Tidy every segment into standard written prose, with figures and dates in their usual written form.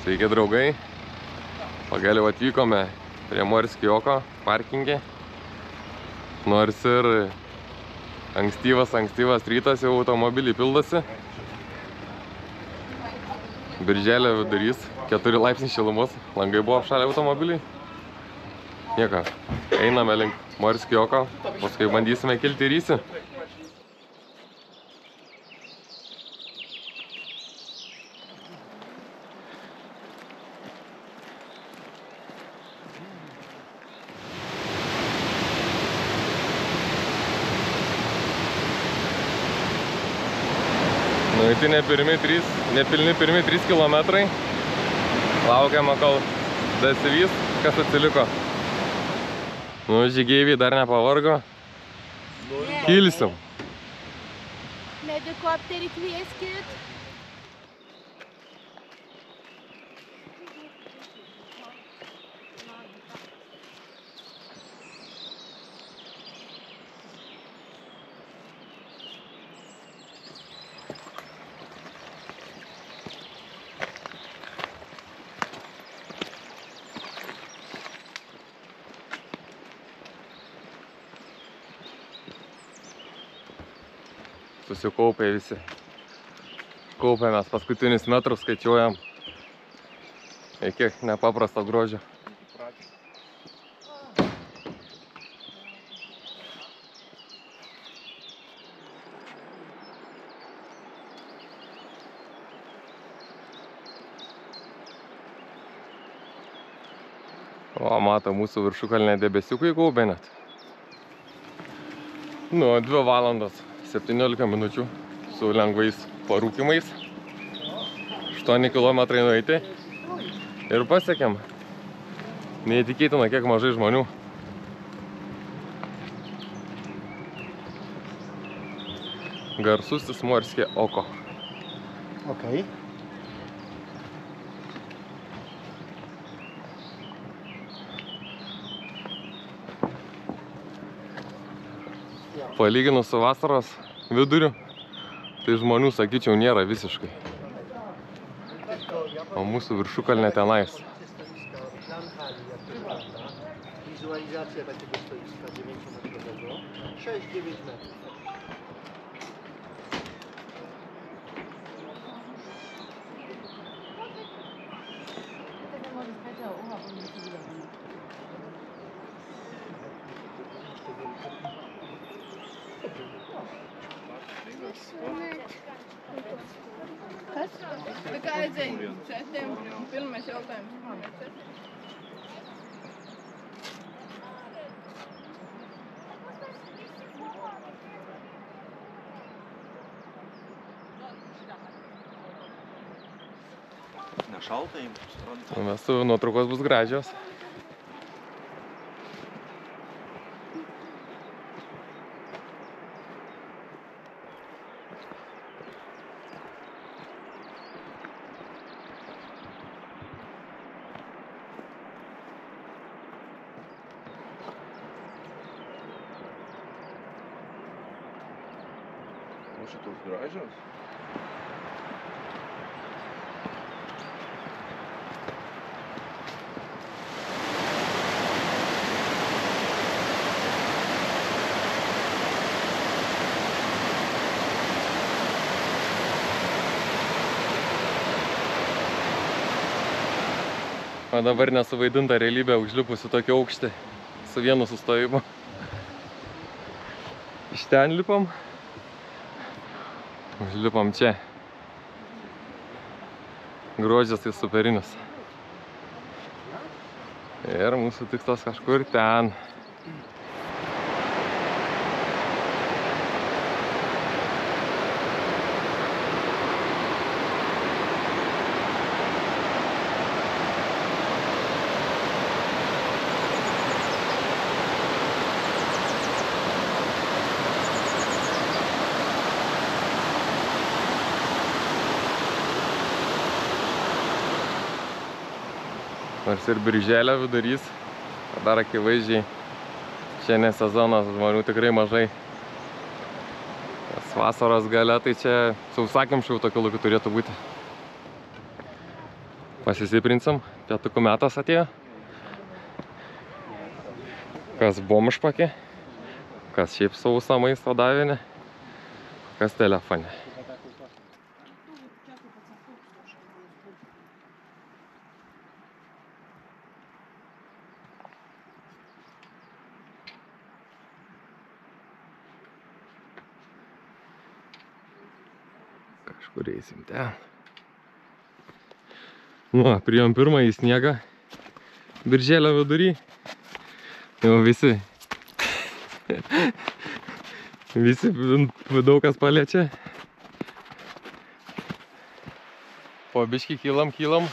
Sveiki draugai, pagaliau atvykome prie Morskijoko parkinge, nors ir ankstyvas rytas jau automobilį pildosi. Birželio vidurys, 4 laipsniai šilumos, langai buvo apšalę automobiliai. Nieko, einame link Morskijoko, paskui bandysime kilti į Rysį. Nueiti nepilni pirmi 3 kilometrai. Laukiama, kol dasivys, kas atsiliko. Nu, žygeiviai dar nepavargo. Kilsim. Medikopterį kvieskit. Susikaupė visi. Kaupiamės paskutinius metrus, skaičiuojam. Kiek nepaprasto grožio. O, mato, mūsų viršukalnė debesiukai kaupė net. Nu, 2 valandos. 17 minučių su lengvais parūkimais, 8 km nueiti ir pasiekėm. Neįtikėtina, kiek mažai žmonių. Garsusis Morskijoko. Okay. Palyginus su vasaros viduriu, tai žmonių, sakyčiau, nėra visiškai. O mūsų viršukalnė tenais. Wizualizacja takiego stoiska 9-metrowego, 6-9 metrów. Kas? Tā kā redzēji, pirmais jautājums. Nešalta jums? Vestuvių nuotraukos bus gražios. O šitos gražios? O dabar nesuvaidinta realybė užlipusi tokį aukštį su vienu sustojimu. Iš ten lipam. Užlipam čia. Grožis tai superinis. Ir mūsų tikslas kažkur ten. Nors ir birželio vidurys, dar akivaizdžiai Šiandien sezonas, žmonių tikrai mažai. Vasaros gale, tai čia sausakimšų tokių laikų turėtų būti. Pasisiprinsim, pietukų metas atėjo. Kas bomžpakė, kas šiaip sausą maisto davinė, kas telefone. Kažkur eisim ten. Nu, priėjom pirmąjį sniegą birželio vidury. Jau visi daug kas paliečia. Po biškį kylam,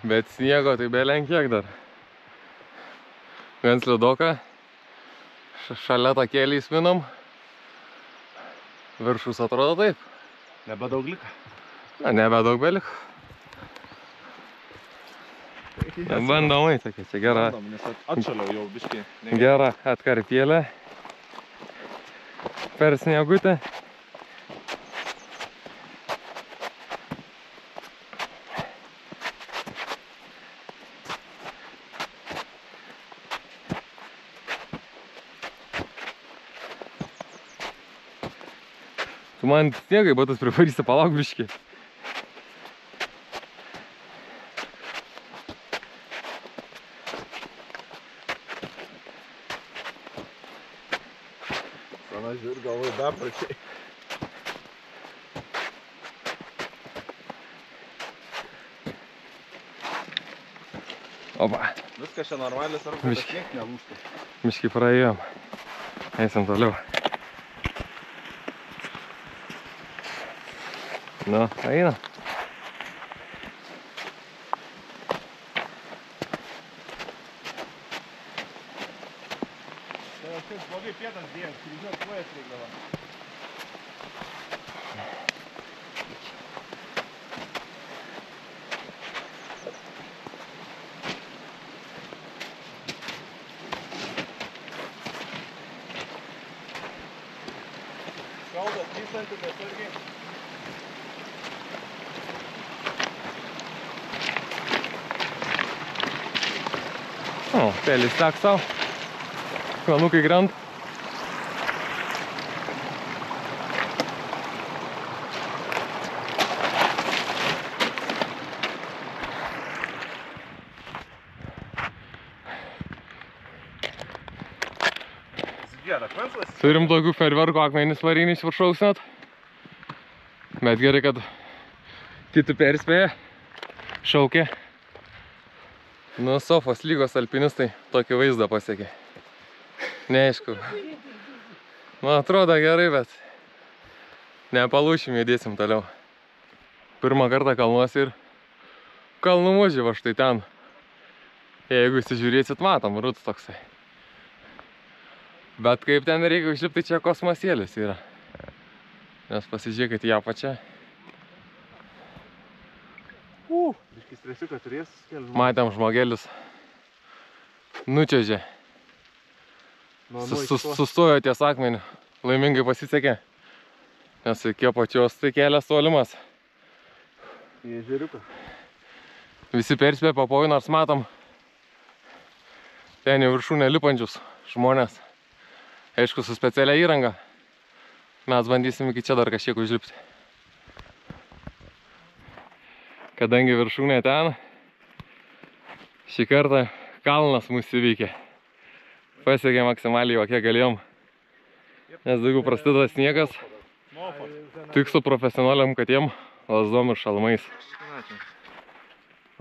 bet sniego tai belenkiek dar. Gan slidoka, šalia takėlį įsminam. Viršus atrodo taip. Nebedaug liko. Na, nebedaug beliko. Bandomai tokia, čia gera. Nes atšaliau jau biškį. Gera atkarpėlė. Per sniegutę. Tu man sniegai batus priparysi, palauk biškį. Sana žiūr galvoju bepračiai. Opa. Viskas čia normaliai, svarbu, kad snieg nelūžtų. Biškį praėjom. Eisim toliau. Nu, eina. Tai aš taip blogai pėdas dėjęs, kryžiuot kojas reikdavo. Skaldas vystantis, atsargiai. O, pelis tek sau. Klanukai grant. Turim tokių ferverkų akmenis variniais viršaus net. Bet gerai, kad kiti perspėja, šaukė. Nu, Sofos lygos alpinistai tokį vaizdą pasiekė. Neaišku. Man atrodo gerai, bet nepalūšim, judėsim toliau. Pirmą kartą kalnuosi ir kalnų muži va štai ten. Jeigu įsižiūrėsit, matom, rūts toksai. Bet kaip ten reikia užlipti, čia kosmosėlis yra. Nes pasižiūrėkit į apačią. Biškį stresiuką turės kelių. Matėm, žmogelis nučiažė. Sustojo ties akmeniu. Laimingai pasisekė. Nes iki apačios tai kelias tolimas. Į ežeriuką. Visi perspėjo papojų, nors matom ten į viršūnę lipančius žmonės. Aišku, su specialia įranga. Mes bandysim iki čia dar kažkiek užlipti. Kadangi viršūnė ten, šį kartą kalnas mūsų įveikė. Pasiekė maksimaliai, o kiek galėjom. Nes daugiau prasideda sniegas. Tik su profesionaliam katėm, lazdom ir šalmais.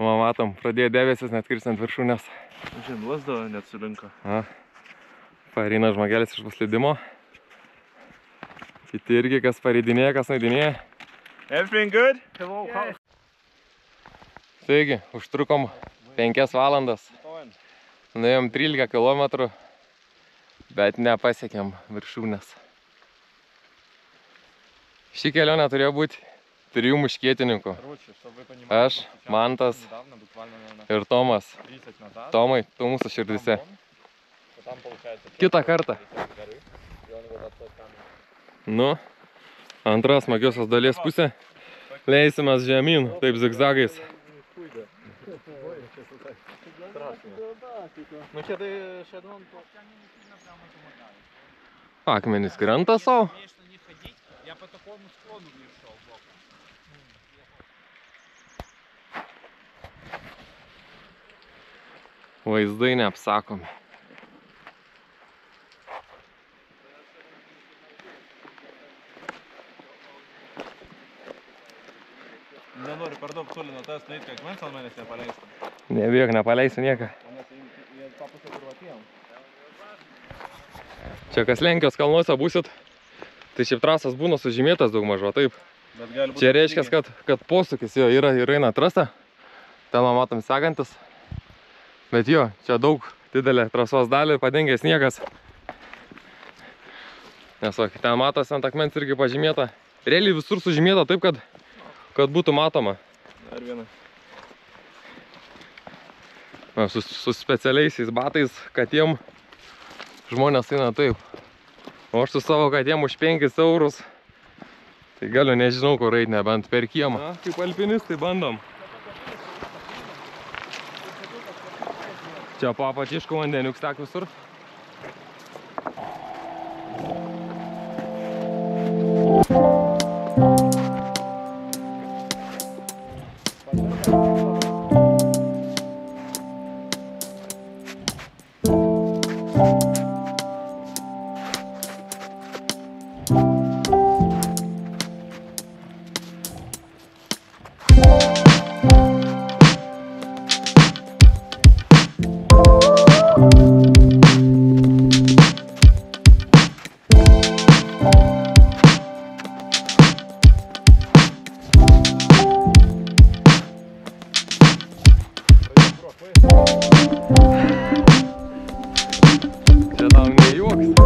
Matom, pradėjo debesis net kirstant viršūnės. Žin, lasdo net sulinko. Pareina žmogelis iš paslydimo. Kiti irgi, kas pareidinėja, kas naidinėja. Everything good? Yes. Taigi, užtrukom 5 valandas. Nuėjom 13 km, bet nepasiekėm viršūnės. Ši kelionė turėjo būti 3 muškietininkų. Aš, Mantas ir Tomas. Tomai, tu mūsų širdise. Kitą kartą. Nu, antra smagiosios dalies pusė. Leisimės žemyn, taip zigzagais. Akmenys krenta savo. Vaizdai neapsakomi. Nenoriu per daug toli nuo tas nueit, kad akmens ant manęs nepaleistum. Nebėg, nepaleisiu nieką. Jie papusė kurvatiem. Čia kas Lenkijos kalnuose būsit, tai šiaip trasas būna sužymėtas daug mažo, taip. Čia reiškia, kad posūkis jo yra ir eina trasa. Ten matom sekantis. Bet jo, čia daug didelė trasos dalį padengė sniegas. Nes va, ten matosi ant akmens irgi pažymėta. Realiai visur sužymėta taip, kad būtų matoma. Dar viena. Na, su specialiaisiais batais katėm žmonės eina taip. O aš su savo katėm už 5 eurus. Tai galiu nežinau, kur eit, nebent per kiemą. Na, kaip alpinistai bandom. Čia po apačišku vandeniuk stek visur. Čia tau nejuoks.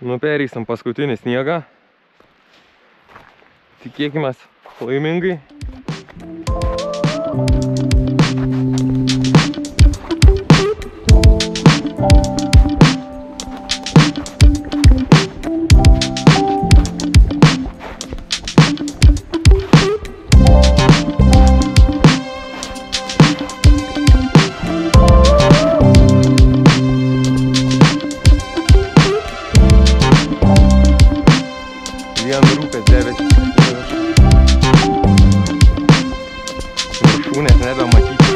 Nu, pereisim paskutinį sniegą. Tikėkimės laimingai. Vien rūkas debesis. Viršūnės nebematyti.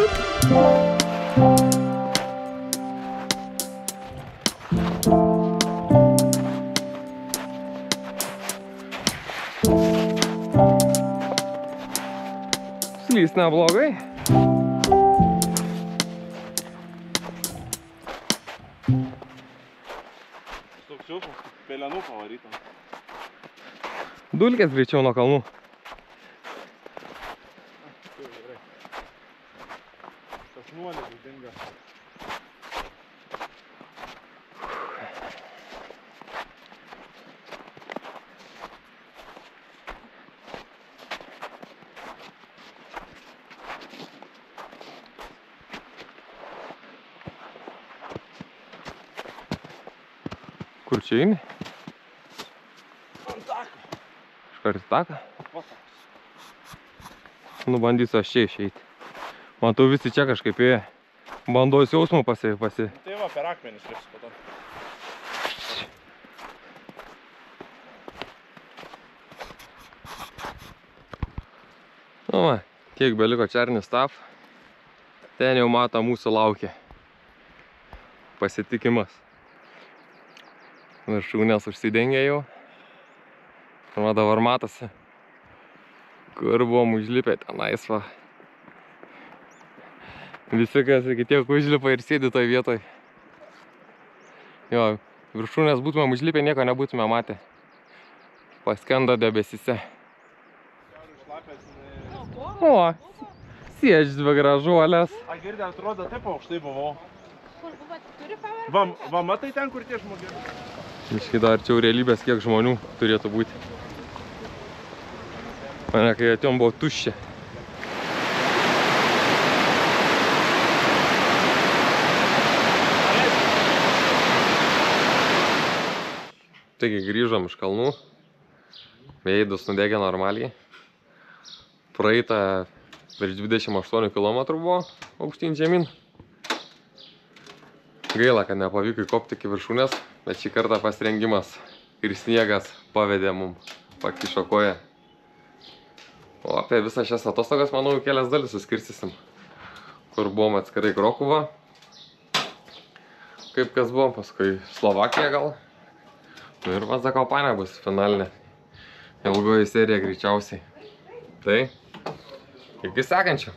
Slys neblogai. Toks jausmas, kaip pelenų pavarytam. Dulkės greičiau nuo kalnų. Tas nuolės dinga. Kur čia eini? Iškart į taką. Nu, bandysiu aš čia išeiti. Matau, visi čia kažkaip ėjo. Bandos jausmų pasi. Tai va, per akmenis lips po to. Nu, va, kiek beliko Černis Staf. Ten jau mato mūsų laukia pasitikimas. Viršūnės užsidengė jau. Ir va dabar matosi, kur buvom užlipę tenais va. Visi, kas iki tiek užlipa ir sėdi toj vietoj. Jo, viršūnės būtumėm užlipę, nieko nebūtume matę. Paskendo debesise. O, sėdži be gražuolės. A, girdė, atrodo, taip aukštai buvau. Kur buvo, turi pavardę? Va, matai ten, kur tie žmogėliai? Iškai dar arčiau realybės, kiek žmonių turėtų būti. Mane, kai atėjom, buvo tuščia. Taigi grįžom iš kalnų. Veidus nudegė normaliai. Praeita virš 28 km buvo aukštyn žemyn. Gaila, kad nepavyko įkopti iki viršūnės, bet šį kartą pasirengimas ir sniegas pavedė mum, pakišo koją. O apie visą šias atostogas, manau, kelias dalis suskirstysim. Kur buvom atskirai Krokuva, kaip kas buvom, paskui Slovakija gal. Nu ir va Zakopanė bus finalinė. Ilgoji serija greičiausiai. Tai, iki sekančio.